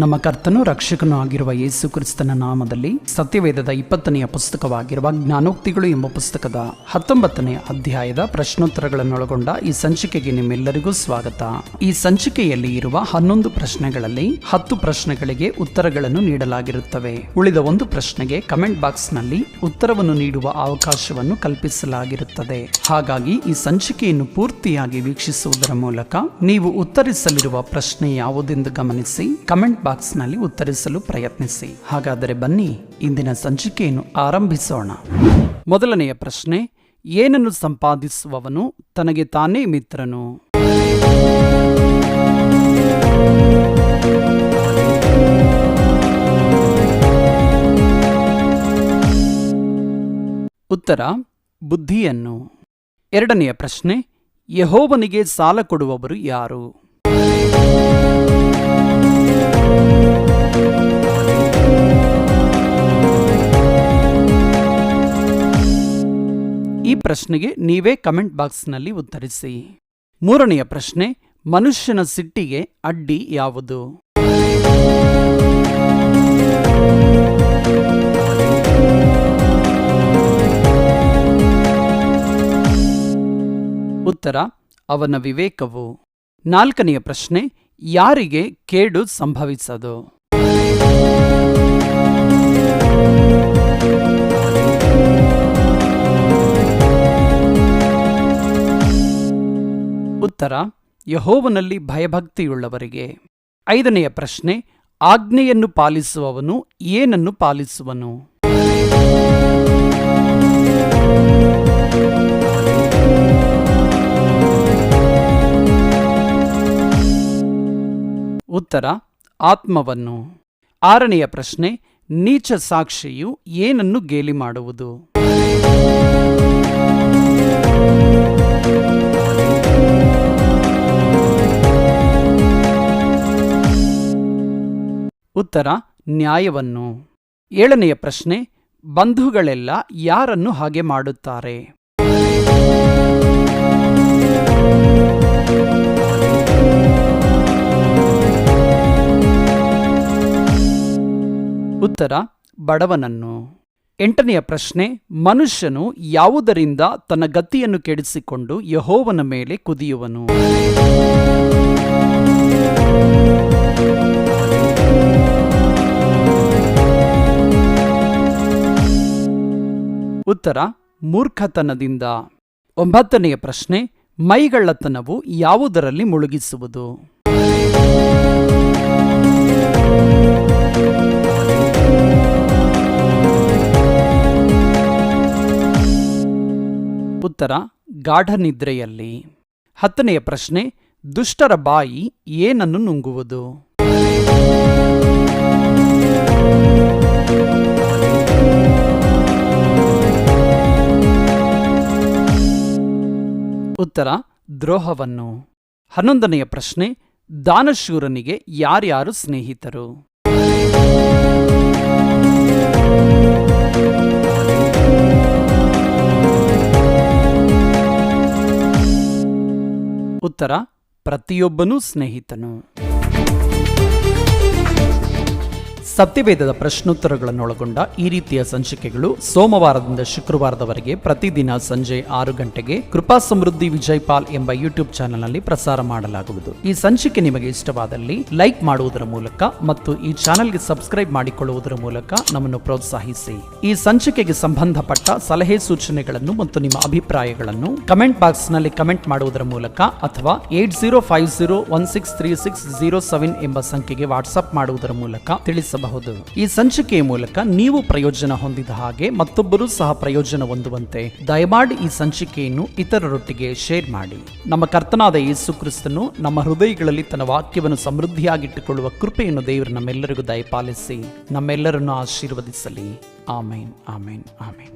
ನಮ್ಮ ಕರ್ತನೂ ರಕ್ಷಕನೂ ಆಗಿರುವ ಯೇಸು ಕ್ರಿಸ್ತನ ನಾಮದಲ್ಲಿ ಸತ್ಯವೇದದ 20ನೆಯ ಪುಸ್ತಕವಾಗಿರುವ ಜ್ಞಾನೋಕ್ತಿಗಳು ಎಂಬ ಪುಸ್ತಕದ 19ನೇ ಅಧ್ಯಾಯದ ಪ್ರಶ್ನೋತ್ತರಗಳನ್ನೊಳಗೊಂಡ ಈ ಸಂಚಿಕೆಗೆ ನಿಮ್ಮೆಲ್ಲರಿಗೂ ಸ್ವಾಗತ. ಈ ಸಂಚಿಕೆಯಲ್ಲಿ ಇರುವ 11 ಪ್ರಶ್ನೆಗಳಲ್ಲಿ 10 ಪ್ರಶ್ನೆಗಳಿಗೆ ಉತ್ತರಗಳನ್ನು ನೀಡಲಾಗಿರುತ್ತವೆ. ಉಳಿದ ಒಂದು ಪ್ರಶ್ನೆಗೆ ಕಮೆಂಟ್ ಬಾಕ್ಸ್ ನಲ್ಲಿ ಉತ್ತರವನ್ನು ನೀಡುವ ಅವಕಾಶವನ್ನು ಕಲ್ಪಿಸಲಾಗಿರುತ್ತದೆ. ಹಾಗಾಗಿ ಈ ಸಂಚಿಕೆಯನ್ನು ಪೂರ್ತಿಯಾಗಿ ವೀಕ್ಷಿಸುವುದರ ಮೂಲಕ ನೀವು ಉತ್ತರಿಸಲಿರುವ ಪ್ರಶ್ನೆ ಯಾವುದೆಂದು ಗಮನಿಸಿ ಕಮೆಂಟ್ ಬಾಕ್ಸ್ ನಲ್ಲಿ ಉತ್ತರಿಸಲು ಪ್ರಯತ್ನಿಸಿ. ಹಾಗಾದರೆ ಬನ್ನಿ ಇಂದಿನ ಸಂಚಿಕೆಯನ್ನು ಆರಂಭಿಸೋಣ. ಮೊದಲನೆಯ ಪ್ರಶ್ನೆ, ಏನನ್ನು ಸಂಪಾದಿಸುವವನು ತನಗೆ ತಾನೇ ಮಿತ್ರನು? ಉತ್ತರ, ಬುದ್ಧಿಯನ್ನು. ಎರಡನೆಯ ಪ್ರಶ್ನೆ, ಯೆಹೋವನಿಗೆ ಸಾಲ ಕೊಡುವವರು ಯಾರು? ಈ ಪ್ರಶ್ನೆಗೆ ನೀವೇ ಕಮೆಂಟ್ ಬಾಕ್ಸ್ನಲ್ಲಿ ಉತ್ತರಿಸಿ. ಮೂರನೆಯ ಪ್ರಶ್ನೆ, ಮನುಷ್ಯನ ಸಿಟ್ಟಿಗೆ ಅಡ್ಡಿ ಯಾವುದು? ಉತ್ತರ, ಅವನ ವಿವೇಕವು. ನಾಲ್ಕನೆಯ ಪ್ರಶ್ನೆ, ಯಾರಿಗೆ ಕೇಡು ಸಂಭವಿಸದು? ಉತ್ತರ, ಯೆಹೋವನಲ್ಲಿ ಭಯಭಕ್ತಿಯುಳ್ಳವರಿಗೆ. ಐದನೆಯ ಪ್ರಶ್ನೆ, ಆಜ್ಞೆಯನ್ನು ಪಾಲಿಸುವವನು ಏನನ್ನು ಪಾಲಿಸುವನು? ಉತ್ತರ, ಆತ್ಮವನ್ನು. ಆರನೆಯ ಪ್ರಶ್ನೆ, ನೀಚ ಸಾಕ್ಷಿಯು ಏನನ್ನು ಗೇಲಿ ಮಾಡುವುದು? ಉತ್ತರ, ನ್ಯಾಯವನ್ನು. ಏಳನೆಯ ಪ್ರಶ್ನೆ, ಬಂಧುಗಳೆಲ್ಲ ಯಾರನ್ನು ಹಾಗೆ ಮಾಡುತ್ತಾರೆ? ಉತ್ತರ, ಬಡವನನ್ನು. ಎಂಟನೆಯ ಪ್ರಶ್ನೆ, ಮನುಷ್ಯನು ಯಾವುದರಿಂದ ತನ್ನ ಗತಿಯನ್ನು ಕೆಡಿಸಿಕೊಂಡು ಯೆಹೋವನ ಮೇಲೆ ಕುದಿಯುವನು? ಉತ್ತರ, ಮೂರ್ಖತನದಿಂದ. ಒಂಬತ್ತನೆಯ ಪ್ರಶ್ನೆ, ಮೈಗಳ್ಳತನವು ಯಾವುದರಲ್ಲಿ ಮುಳುಗಿಸುವುದು? ಉತ್ತರ, ಗಾಢನಿದ್ರೆಯಲ್ಲಿ. ಹತ್ತನೆಯ ಪ್ರಶ್ನೆ, ದುಷ್ಟರ ಬಾಯಿ ಏನನ್ನು ನುಂಗುವುದು? ಉತ್ತರ, ದ್ರೋಹವನ್ನು. 11ನೆಯ ಪ್ರಶ್ನೆ, ದಾನಶೂರನಿಗೆ ಯಾರ್ಯಾರು ಸ್ನೇಹಿತರು? ಉತ್ತರ, ಪ್ರತಿಯೊಬ್ಬನೂ ಸ್ನೇಹಿತನು. ಸತ್ಯವೇದದ ಪ್ರಶ್ನೋತ್ತರಗಳನ್ನೊಳಗೊಂಡ ಈ ರೀತಿಯ ಸಂಚಿಕೆಗಳು ಸೋಮವಾರದಿಂದ ಶುಕ್ರವಾರದವರೆಗೆ ಪ್ರತಿದಿನ ಸಂಜೆ 6 ಗಂಟೆಗೆ ಕೃಪಾ ಸಮೃದ್ಧಿ ವಿಜಯಪಾಲ್ ಎಂಬ ಯೂಟ್ಯೂಬ್ ಚಾನೆಲ್ನಲ್ಲಿ ಪ್ರಸಾರ ಮಾಡಲಾಗುವುದು. ಈ ಸಂಚಿಕೆ ನಿಮಗೆ ಇಷ್ಟವಾದಲ್ಲಿ ಲೈಕ್ ಮಾಡುವುದರ ಮೂಲಕ ಮತ್ತು ಈ ಚಾನೆಲ್ಗೆ ಸಬ್ಸ್ಕ್ರೈಬ್ ಮಾಡಿಕೊಳ್ಳುವುದರ ಮೂಲಕ ನಮ್ಮನ್ನು ಪ್ರೋತ್ಸಾಹಿಸಿ. ಈ ಸಂಚಿಕೆಗೆ ಸಂಬಂಧಪಟ್ಟ ಸಲಹೆ ಸೂಚನೆಗಳನ್ನು ಮತ್ತು ನಿಮ್ಮ ಅಭಿಪ್ರಾಯಗಳನ್ನು ಕಮೆಂಟ್ ಬಾಕ್ಸ್ನಲ್ಲಿ ಕಮೆಂಟ್ ಮಾಡುವುದರ ಮೂಲಕ ಅಥವಾ 8050163607 ಎಂಬ ಸಂಖ್ಯೆಗೆ ವಾಟ್ಸ್ಆಪ್ ಮಾಡುವುದರ ಮೂಲಕ ತಿಳಿಸಬಹುದು. ಈ ಸಂಚಿಕೆಯ ಮೂಲಕ ನೀವು ಪ್ರಯೋಜನ ಹೊಂದಿದ ಹಾಗೆ ಮತ್ತೊಬ್ಬರೂ ಸಹ ಪ್ರಯೋಜನ ಹೊಂದುವಂತೆ ದಯಮಾಡಿ ಈ ಸಂಚಿಕೆಯನ್ನು ಇತರರೊಟ್ಟಿಗೆ ಶೇರ್ ಮಾಡಿ. ನಮ್ಮ ಕರ್ತನಾದ ಯೇಸು ಕ್ರಿಸ್ತನು ನಮ್ಮ ಹೃದಯಗಳಲ್ಲಿ ತನ್ನ ವಾಕ್ಯವನ್ನು ಸಮೃದ್ಧಿಯಾಗಿಟ್ಟುಕೊಳ್ಳುವ ಕೃಪೆಯನ್ನು ದೇವರು ನಮ್ಮೆಲ್ಲರಿಗೂ ದಯಪಾಲಿಸಿ ನಮ್ಮೆಲ್ಲರನ್ನು ಆಶೀರ್ವದಿಸಲಿ. ಆಮೇನ್, ಆಮೇನ್, ಆಮೇನ್.